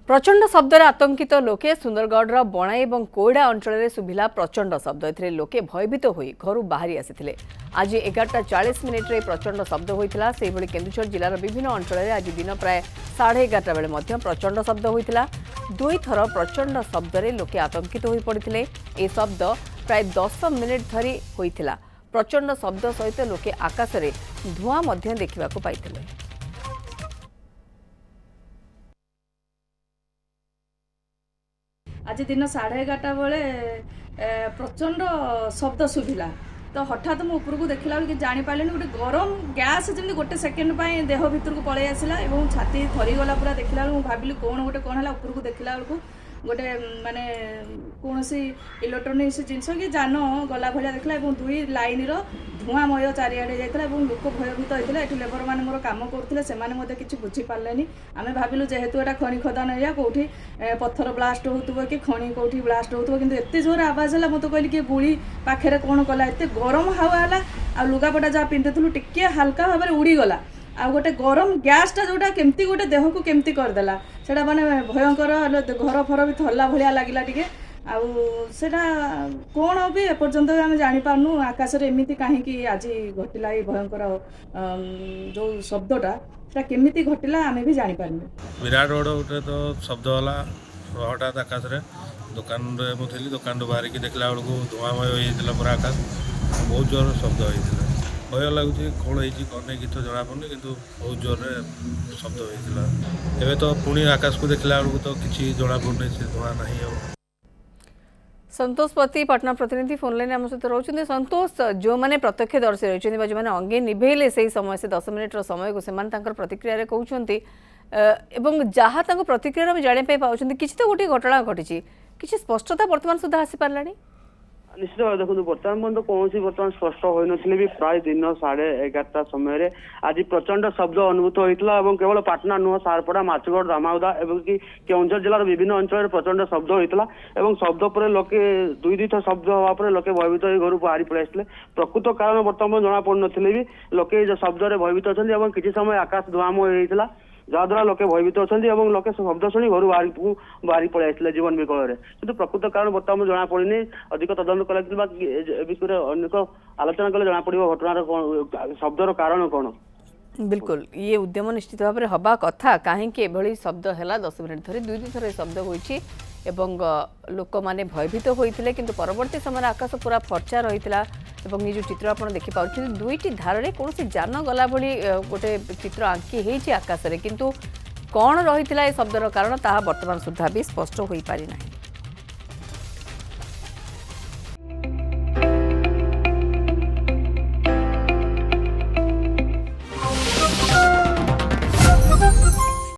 प्रचंड शब्द आतंकित लोके सुंदरगढ़ बणाई और कोईडा अंचल शुभिला प्रचंड शब्द लोके भयभीत हो घर बाहरी आसी आज 11:40 प्रचंड शब्द होता से केन्दुझर जिलार विभिन्न अंचल आज दिन प्राय 11:30 बेले प्रचंड शब्द होता दुई थर प्रचंड शब्द लोके आतंकित हो पड़ते ए शब्द प्राय 10 मिनिट धरी होता प्रचंड शब्द सहित लोके आकाश में धूआं देखा पाई। आज दिन 11:30 बेले प्रचंड शब्द शुभिला तो हठात मु ऊपर को देखला कि जानी पाले गोटे गरम गैस जमी गोटे सेकेंड देह भीतर को पलि आसला और छाती थरीगला पूरा देखला भाविली कौन गोटे कौन है ऊपर को देखला बेलू गोटे माने कौन सी इलेक्ट्रोनिक्स जिनस कि जान गला भाया देखला दुई लाइन धूआंमय चारिआडे जाता लोक भयभीत होता है। लेबर मैंने मोर कम करते किसी बुझीपारे आम भाविलु जेहेतु एटा खनि खदान एरिया कौटी पत्थर ब्लास्ट हो कि खनि कौटी ब्लास्ट हो कि एत जोर आवाज है मत कहली कि गुड़ी पाखे कौन कला एत गरम हावा है आ लुगापटा जहाँ पिंधुलु टिके हल्का भाव में उड़ीगला आ गोटे गरम गैसटा जोटा केमती गोटे देह को केमती करदेला सेटा माने भयंकर घर फर भी थरला भाया लगिला टिके आउटा कौन भी एपर्यंत आम जापारनु आकाश एमती कहीं आज घटला ये भयंकर जो शब्दटा से केमी घटला आम भी जापारे। विराट रोड उठे तो शब्द है हठात आकाश में दुकान मुझे दुकान बाहर की देखला बेलू धूआंमय होता पूरा आकाश बहुत जोर शब्द होता भय लगुच कौन कौन नहीं तो जना पड़नी कि बहुत जोर शब्द होता एवं तो पुणी आकाश को देखला बेलू तो किसी जना पड़नी से धूआं नहीं। संतोष पति पटना प्रतिनिधि फोन लाइन आम सहित रोचे। संतोष जो मैंने प्रत्यक्षदर्शी रही जो मैंने अंगे निभेले से समय से 10 मिनिट समय को प्रतिक्रिया कहते जहाँ प्रतिक्रिया जानापी पाँच किसी तो गोटे घटना घटी किसी स्पष्टता बर्तमान सुधा आसी पारा निश्चित भाव देखो बर्तमान कौन बर्तमान स्पष्ट हो भी प्राय दिन 11:30 समय आज प्रचंड शब्द अनुभूत होता है केवल पाटना नुह सारपड़ा माछगढ़ दामाउदा और कि केन्दुझर जिलार विभिन्न अंचल प्रचंड शब्द होता है शब्द पर लोके दुई थर शब्द होगा लोके भयभीत हो घर बाहरी पलि आसते प्रकृत कारण बर्तमान जना पड़न भी लोके शब्द भयभीत अच्छा किसी समय आकाश धूआंमय होता जहाद्वारा लोके भयभीत अच्छा लोके शब्द शुणी घर बाहरी पलि आसते जीवन विकल में कि प्रकृत कारण बर्तमान जना पड़नी अधिक तदंत कले विषय अनेक आलोचना कले जना पड़ घटनार शब्दर कारण कौन। बिल्कुल ये उद्यम निश्चित भाव में हवा कथा कहीं शब्द है 10 मिनिट धरी दुई थर शब्द होती लोक मैंने भयभीत होते किंतु परवर्ती समय आकाश पूरा फर्चा रही ये जो चित्र आप देखिए दुईटी धार में कौन सी जान गला भली गोटे चित्र आंकी होती आकाश में किंतु कौन रही है शब्दर कारण ताहा वर्तमान सुधा भी स्पष्ट हो पारि नहीं।